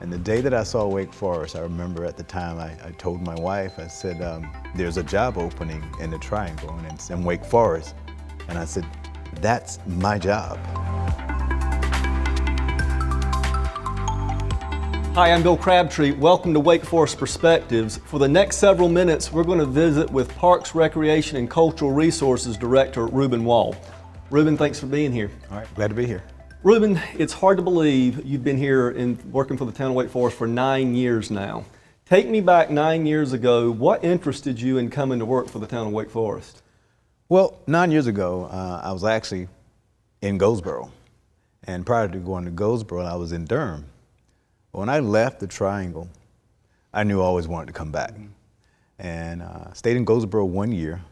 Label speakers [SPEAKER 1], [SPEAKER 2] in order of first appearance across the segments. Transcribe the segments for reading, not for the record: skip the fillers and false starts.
[SPEAKER 1] And the day that I saw Wake Forest, I remember at the time I told my wife, I said, there's a job opening in the Triangle and it's in Wake Forest. And I said, that's my job.
[SPEAKER 2] Hi, I'm Bill Crabtree. Welcome to Wake Forest Perspectives. For the next several minutes, we're going to visit with Parks, Recreation, and Cultural Resources Director Ruben Wall. Ruben, thanks for being here.
[SPEAKER 1] All right, glad to be here.
[SPEAKER 2] Ruben, it's hard to believe you've been here working for the town of Wake Forest for 9 years now. Take me back 9 years ago. What interested you in coming to work for the town of Wake Forest?
[SPEAKER 1] Well, 9 years ago, I was actually in Goldsboro. And prior to going to Goldsboro, I was in Durham. When I left the Triangle, I knew I always wanted to come back. And stayed in Goldsboro 1 year.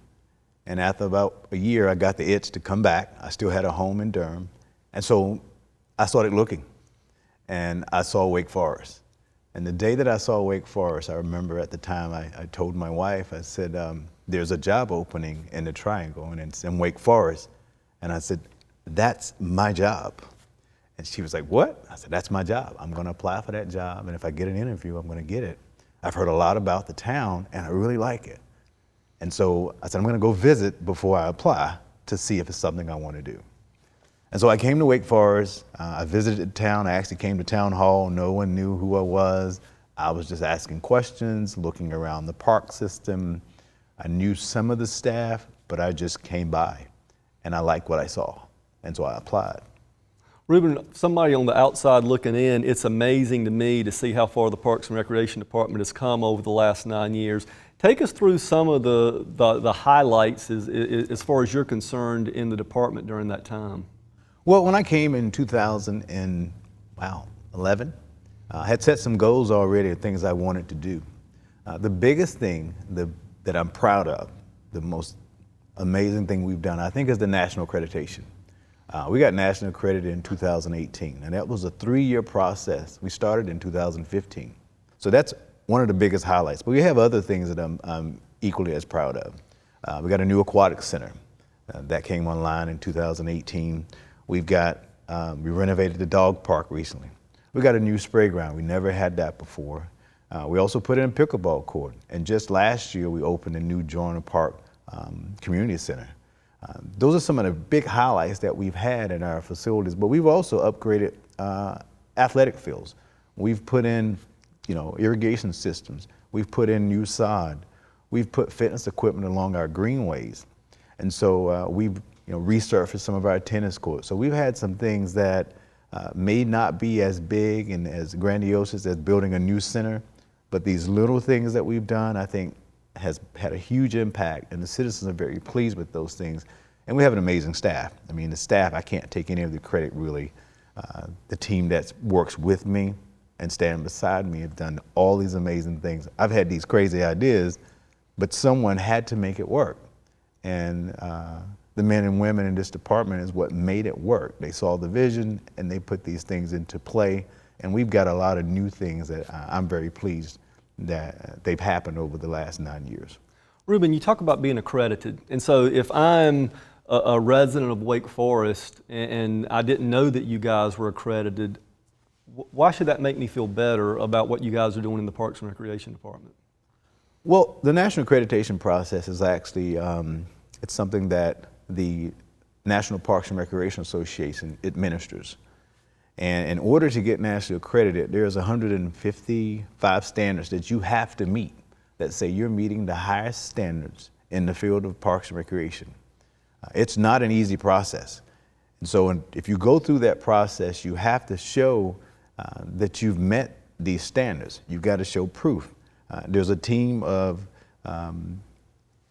[SPEAKER 1] And after about a year, I got the itch to come back. I still had a home in Durham. And so I started looking. And I saw Wake Forest. And the day that I saw Wake Forest, I remember at the time I told my wife, I said, there's a job opening in the Triangle and it's in Wake Forest. And I said, that's my job. And she was like, what? I said, that's my job. I'm going to apply for that job. And if I get an interview, I'm going to get it. I've heard a lot about the town and I really like it. And so I said, I'm going to go visit before I apply to see if it's something I want to do. And so I came to Wake Forest. I visited the town. I actually came to town hall. No one knew who I was. I was just asking questions, looking around the park system. I knew some of the staff, but I just came by and I liked what I saw. And so I applied.
[SPEAKER 2] Ruben, somebody on the outside looking in, it's amazing to me to see how far the Parks and Recreation Department has come over the last 9 years. Take us through some of the highlights as far as you're concerned in the department during that time.
[SPEAKER 1] Well, when I came in 2011, I had set some goals already of things I wanted to do. The biggest thing that I'm proud of, the most amazing thing we've done, I think, is the national accreditation. We got national accredited in 2018, and that was a 3-year process. We started in 2015. So that's one of the biggest highlights. But we have other things that I'm equally as proud of. We got a new aquatic center that came online in 2018. We renovated the dog park recently. We got a new spray ground. We never had that before. We also put in a pickleball court. And just last year, we opened a new Joyner Park community center. Those are some of the big highlights that we've had in our facilities, but we've also upgraded athletic fields. We've put in, irrigation systems. We've put in new sod. We've put fitness equipment along our greenways. And so we've resurfaced some of our tennis courts. So we've had some things that may not be as big and as grandiose as building a new center, but these little things that we've done, I think, has had a huge impact, and the citizens are very pleased with those things. And we have an amazing staff. I mean, the staff, I can't take any of the credit, really. The team that works with me and stand beside me have done all these amazing things. I've had these crazy ideas, but someone had to make it work. And the men and women in this department is what made it work. They saw the vision and they put these things into play. And we've got a lot of new things that I'm very pleased that they've happened over the last 9 years.
[SPEAKER 2] Ruben, you talk about being accredited. And so if I'm a resident of Wake Forest and I didn't know that you guys were accredited, why should that make me feel better about what you guys are doing in the Parks and Recreation Department?
[SPEAKER 1] Well, the national accreditation process is actually, it's something that the National Parks and Recreation Association administers. And in order to get nationally accredited, there's 155 standards that you have to meet that say you're meeting the highest standards in the field of parks and recreation. It's not an easy process. And so if you go through that process, you have to show that you've met these standards. You've got to show proof. There's a team of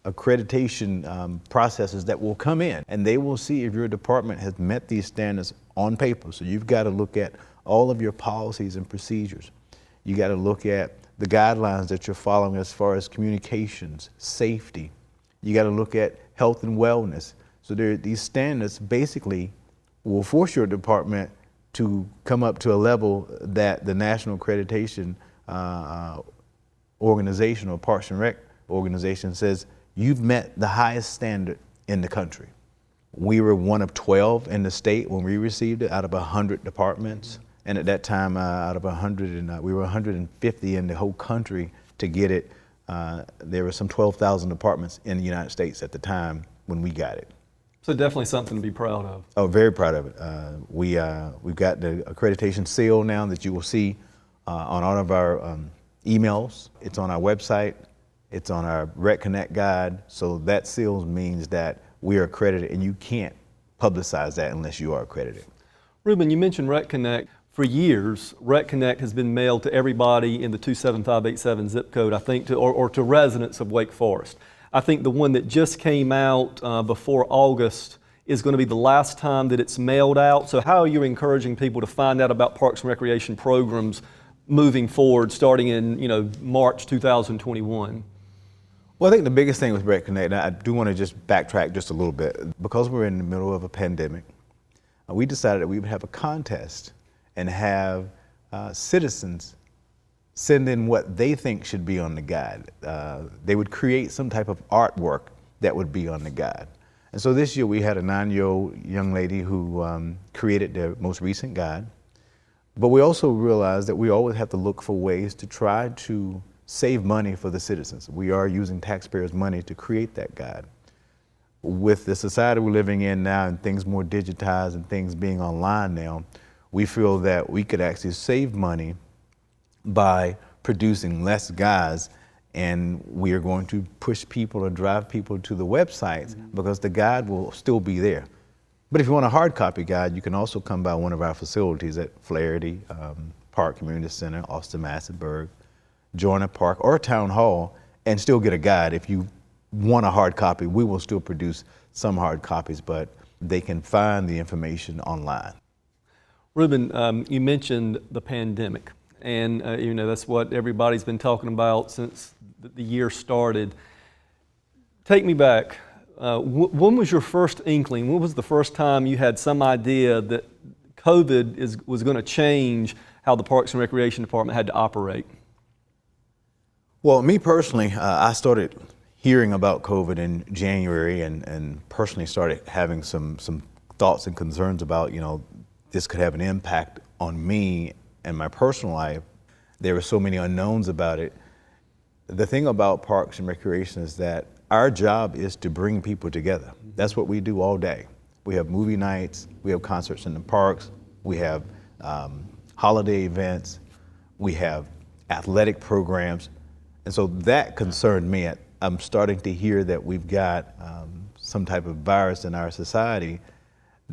[SPEAKER 1] accreditation processes that will come in and they will see if your department has met these standards on paper. So you've got to look at all of your policies and procedures. You got to look at the guidelines that you're following as far as communications, safety. You got to look at health and wellness. So these standards basically will force your department to come up to a level that the National Accreditation Organization or Parks and Rec organization says you've met the highest standard in the country. We were one of 12 in the state when we received it out of 100 departments. And at that time, out of 100, we were 150 in the whole country to get it. There were some 12,000 apartments in the United States at the time when we got it.
[SPEAKER 2] So definitely something to be proud of.
[SPEAKER 1] Oh, very proud of it. We've got the accreditation seal now that you will see on all of our emails. It's on our website. It's on our Rec Connect guide. So that seal means that we are accredited, and you can't publicize that unless you are accredited.
[SPEAKER 2] Ruben, you mentioned Rec Connect. For years, Rec Connect has been mailed to everybody in the 27587 zip code, I think, or to residents of Wake Forest. I think the one that just came out before August is going to be the last time that it's mailed out. So how are you encouraging people to find out about parks and recreation programs moving forward, starting in March 2021?
[SPEAKER 1] Well, I think the biggest thing with Rec Connect, and I do want to just backtrack just a little bit, because we're in the middle of a pandemic, we decided that we would have a contest and have citizens send in what they think should be on the guide. They would create some type of artwork that would be on the guide. And so this year we had a 9-year-old young lady who created the most recent guide. But we also realized that we always have to look for ways to try to save money for the citizens. We are using taxpayers' money to create that guide. With the society we're living in now and things more digitized and things being online now, we feel that we could actually save money by producing less guides, and we are going to push people or drive people to the websites because the guide will still be there. But if you want a hard copy guide, you can also come by one of our facilities at Flaherty Park Community Center, Austin-Massaburg, Joyner Park, or Town Hall, and still get a guide. If you want a hard copy, we will still produce some hard copies, but they can find the information online.
[SPEAKER 2] Ruben, you mentioned the pandemic, and that's what everybody's been talking about since the year started. Take me back. When was your first inkling? When was the first time you had some idea that COVID was going to change how the Parks and Recreation Department had to operate?
[SPEAKER 1] Well, me personally, I started hearing about COVID in January and personally started having some thoughts and concerns about, this could have an impact on me and my personal life. There were so many unknowns about it. The thing about Parks and Recreation is that our job is to bring people together. That's what we do all day. We have movie nights, we have concerts in the parks, we have holiday events, we have athletic programs. And so that concerned me. I'm starting to hear that we've got some type of virus in our society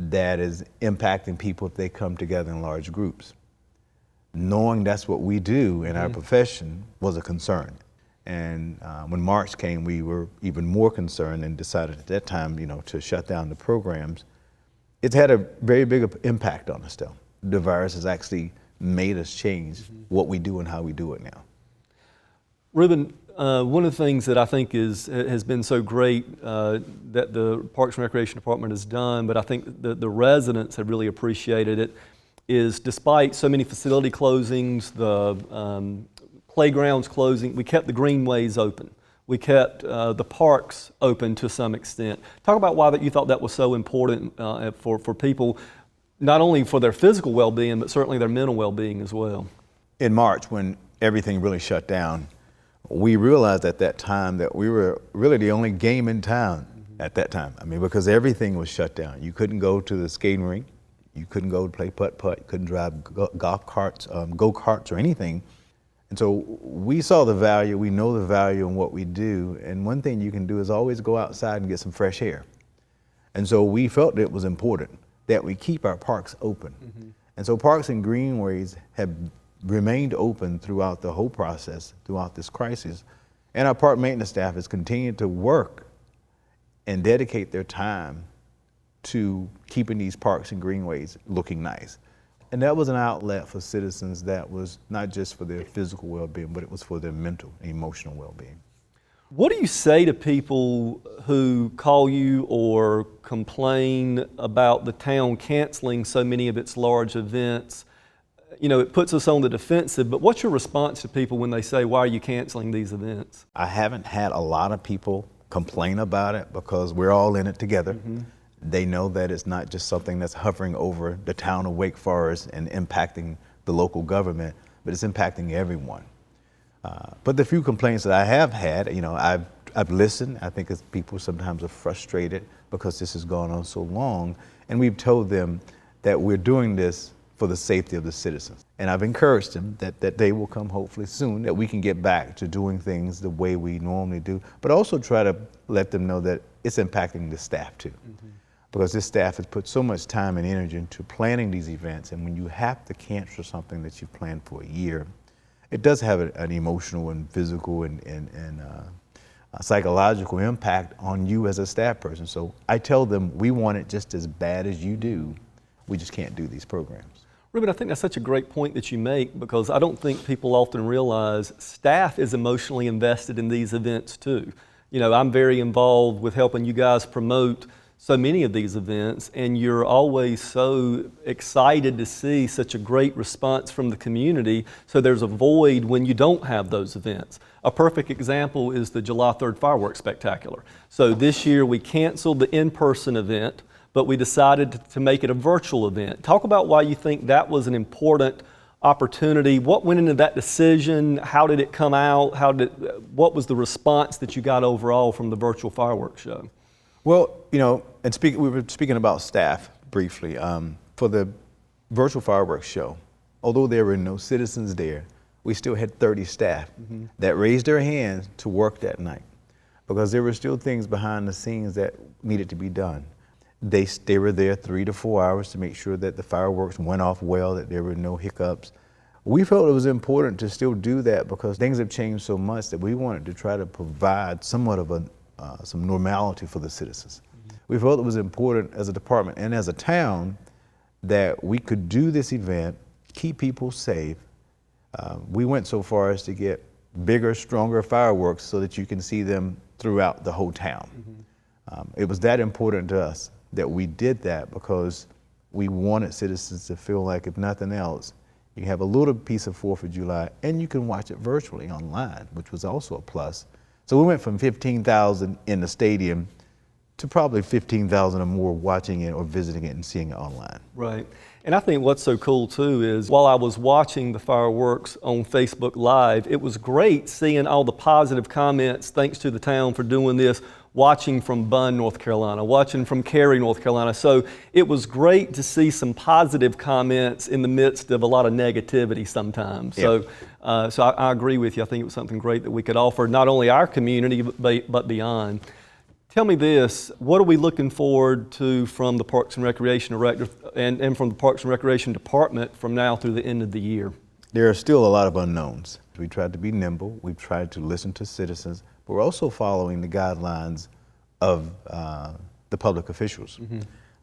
[SPEAKER 1] that is impacting people if they come together in large groups. Knowing that's what we do in our profession was a concern. And when March came, we were even more concerned and decided at that time, to shut down the programs. It's had a very big impact on us though. The virus has actually made us change what we do and how we do it now.
[SPEAKER 2] Ruben, one of the things that I think has been so great that the Parks and Recreation Department has done, but I think the residents have really appreciated it, is despite so many facility closings, the playgrounds closing, we kept the greenways open. We kept the parks open to some extent. Talk about why you thought that was so important for people, not only for their physical well-being, but certainly their mental well-being as well.
[SPEAKER 1] In March, when everything really shut down, we realized at that time that we were really the only game in town at that time. I mean, because everything was shut down. You couldn't go to the skating rink. You couldn't go to play putt-putt. You couldn't drive golf carts, go-karts or anything. And so we saw the value, we know the value in what we do. And one thing you can do is always go outside and get some fresh air. And so we felt it was important that we keep our parks open. And so parks and greenways have remained open throughout the whole process, throughout this crisis. And our park maintenance staff has continued to work and dedicate their time to keeping these parks and greenways looking nice. And that was an outlet for citizens that was not just for their physical well-being, but it was for their mental and emotional well-being.
[SPEAKER 2] What do you say to people who call you or complain about the town canceling so many of its large events? It puts us on the defensive, but what's your response to people when they say, why are you canceling these events?
[SPEAKER 1] I haven't had a lot of people complain about it because we're all in it together. They know that it's not just something that's hovering over the town of Wake Forest and impacting the local government, but it's impacting everyone. But the few complaints that I have had, I've listened. I think it's people sometimes are frustrated because this has gone on so long, and we've told them that we're doing this for the safety of the citizens. And I've encouraged them that they will come hopefully soon, that we can get back to doing things the way we normally do, but also try to let them know that it's impacting the staff too. Mm-hmm. Because this staff has put so much time and energy into planning these events, and when you have to cancel something that you've planned for a year, it does have an emotional and physical and psychological impact on you as a staff person. So I tell them we want it just as bad as you do. We just can't do these programs.
[SPEAKER 2] Ruben, I think that's such a great point that you make, because I don't think people often realize staff is emotionally invested in these events too. I'm very involved with helping you guys promote so many of these events, and you're always so excited to see such a great response from the community, so there's a void when you don't have those events. A perfect example is the July 3rd Fireworks Spectacular. So this year we canceled the in-person event, but we decided to make it a virtual event. Talk about why you think that was an important opportunity. What went into that decision? How did it come out? What was the response that you got overall from the virtual fireworks show?
[SPEAKER 1] Well, we were speaking about staff briefly. For the virtual fireworks show, although there were no citizens there, we still had 30 staff that raised their hands to work that night, because there were still things behind the scenes that needed to be done. They were there 3 to 4 hours to make sure that the fireworks went off well, that there were no hiccups. We felt it was important to still do that because things have changed so much that we wanted to try to provide somewhat of some normality for the citizens. We felt it was important as a department and as a town that we could do this event, keep people safe. We went so far as to get bigger, stronger fireworks so that you can see them throughout the whole town. It was that important to us that we did that, because we wanted citizens to feel like, if nothing else, you have a little piece of 4th of July and you can watch it virtually online, which was also a plus. So we went from 15,000 in the stadium to probably 15,000 or more watching it or visiting it and seeing it online.
[SPEAKER 2] Right. And I think what's so cool too is, while I was watching the fireworks on Facebook Live, it was great seeing all the positive comments, thanks to the town for doing this, watching from Bunn, North Carolina, watching from Cary, North Carolina. So it was great to see some positive comments in the midst of a lot of negativity sometimes. Yep. So I agree with you. I think it was something great that we could offer not only our community, but beyond. Tell me this, what are we looking forward to from the Parks and Recreation Director and from the Parks and Recreation Department from now through the end of the year?
[SPEAKER 1] There are still a lot of unknowns. We tried to be nimble, we've tried to listen to citizens, but we're also following the guidelines of the public officials.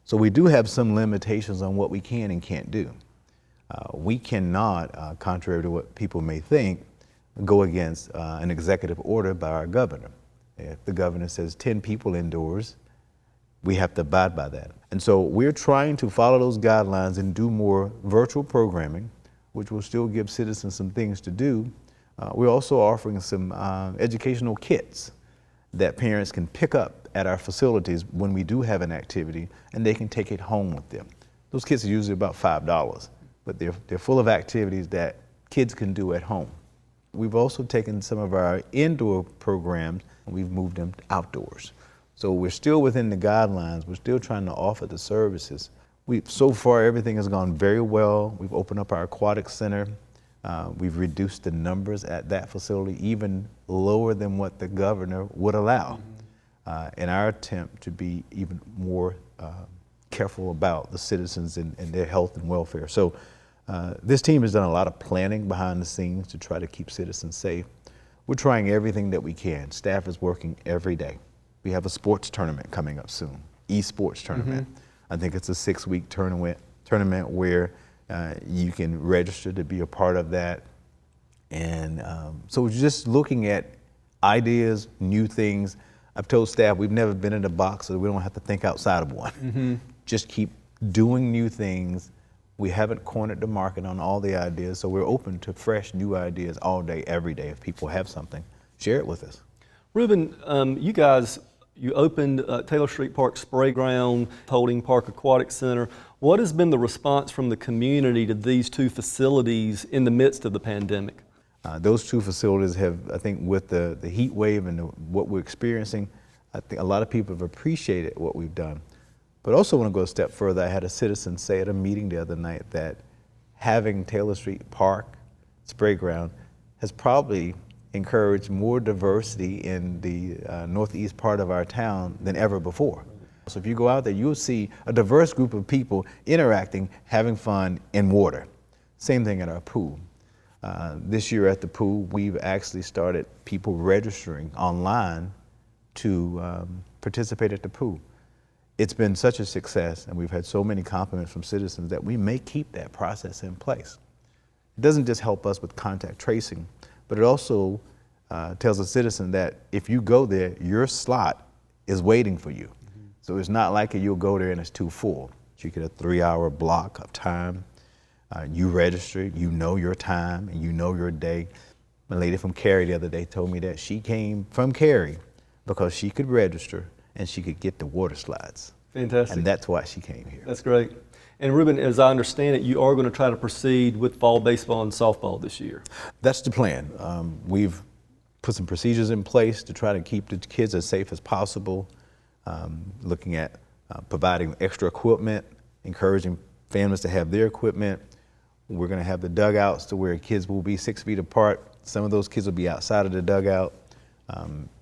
[SPEAKER 1] So we do have some limitations on what we can and can't do. We cannot, contrary to what people may think, go against an executive order by our governor. If the governor says 10 people indoors, we have to abide by that. And so we're trying to follow those guidelines and do more virtual programming, which will still give citizens some things to do. We're also offering some educational kits that parents can pick up at our facilities when we do have an activity, and they can take it home with them. Those kits are usually about $5, but they're full of activities that kids can do at home. We've also taken some of our indoor programs and we've moved them outdoors. So we're still within the guidelines. We're still trying to offer the services. So far, everything has gone very well. We've opened up our aquatic center. We've reduced the numbers at that facility even lower than what the governor would allow in our attempt to be even more careful about the citizens and their health and welfare. So this team has done a lot of planning behind the scenes to try to keep citizens safe. We're trying everything that we can. Staff is working every day. We have a sports tournament coming up soon, esports tournament. I think it's a 6-week tournament where you can register to be a part of that. And so just looking at ideas, new things. I've told staff we've never been in a box, so we don't have to think outside of one. Just keep doing new things. We haven't cornered the market on all the ideas, so we're open to fresh, new ideas all day, every day. If people have something, share it with us.
[SPEAKER 2] Ruben, you guys You opened Taylor Street Park Spray Ground, Holding Park Aquatic Center. What has been the response from the community to these two facilities in the midst of the pandemic?
[SPEAKER 1] Those two facilities have, I think, with the heat wave and what we're experiencing, I think a lot of people have appreciated what we've done. But also want to go a step further. I had a citizen say at a meeting the other night that having Taylor Street Park Spray Ground has probably encouraged more diversity in the northeast part of our town than ever before. So if you go out there, you'll see a diverse group of people interacting, having fun in water. Same thing at our pool. This year at the pool, we've actually started people registering online to participate at the pool. It's been such a success, and we've had so many compliments from citizens that we may keep that process in place. It doesn't just help us with contact tracing, but it also tells a citizen that if you go there, your slot is waiting for you. So it's not like you'll go there and it's too full. You get a 3-hour block of time. You register, you know your time, and you know your day. A lady from Cary the other day told me that she came from Cary because she could register and she could get the water slides.
[SPEAKER 2] Fantastic.
[SPEAKER 1] And that's why she came here.
[SPEAKER 2] That's great. And Ruben, as I understand it, you are going to try to proceed with fall baseball and softball this year.
[SPEAKER 1] That's the plan. We've put some procedures in place to try to keep the kids as safe as possible, looking at providing extra equipment, encouraging families to have their equipment. We're going to have the dugouts to where kids will be 6 feet apart. Some of those kids will be outside of the dugout.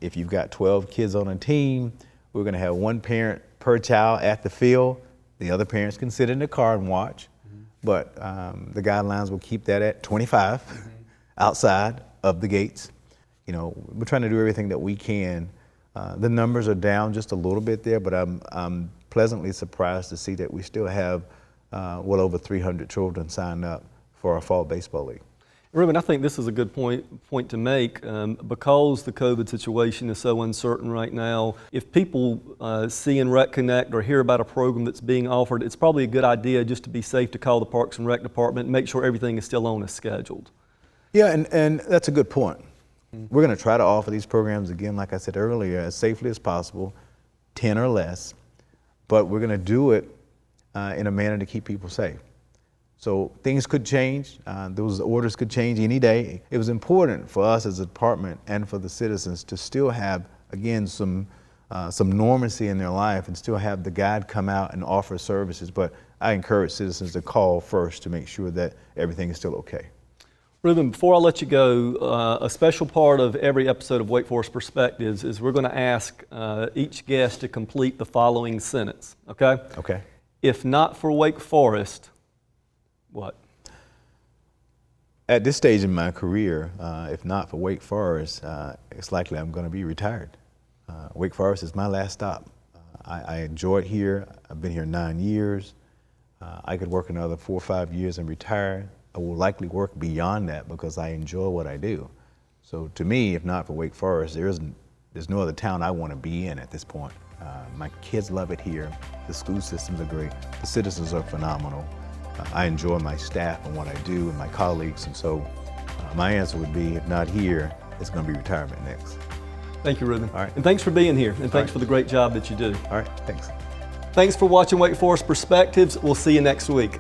[SPEAKER 1] If you've got 12 kids on a team, we're going to have one parent per child at the field. The other parents can sit in the car and watch, but the guidelines will keep that at 25 outside of the gates. You know, we're trying to do everything that we can. The numbers are down just a little bit there, but I'm pleasantly surprised to see that we still have well over 300 children signed up for our fall baseball league.
[SPEAKER 2] Ruben, I think this is a good point to make because the COVID situation is so uncertain right now. If people see and Connect or hear about a program that's being offered, it's probably a good idea just to be safe to call the Parks and Rec department and make sure everything is still on as scheduled.
[SPEAKER 1] Yeah, and that's a good point. We're going to try to offer these programs again, like I said earlier, as safely as possible, 10 or less, but we're going to do it in a manner to keep people safe. So things could change. Those orders could change any day. It was important for us as a department and for the citizens to still have, again, some normancy in their life and still have the guide come out and offer services. But I encourage citizens to call first to make sure that everything is still okay.
[SPEAKER 2] Ruben, before I let you go, a special part of every episode of Wake Forest Perspectives is we're going to ask each guest to complete the following sentence, okay?
[SPEAKER 1] Okay.
[SPEAKER 2] If not for Wake Forest, what?
[SPEAKER 1] At this stage in my career, if not for Wake Forest, it's likely I'm going to be retired. Wake Forest is my last stop. I enjoy it here. I've been here 9 years. I could work another 4 or 5 years and retire. I will likely work beyond that because I enjoy what I do. So to me, if not for Wake Forest, there's no other town I want to be in at this point. My kids love it here. The school systems are great. The citizens are phenomenal. I enjoy my staff and what I do and my colleagues, and so my answer would be, if not here, it's going to be retirement next.
[SPEAKER 2] Thank you, Ruben.
[SPEAKER 1] All right.
[SPEAKER 2] And thanks for being here, and thanks for the great job that you do.
[SPEAKER 1] All right, thanks.
[SPEAKER 2] Thanks for watching Wake Forest Perspectives. We'll see you next week.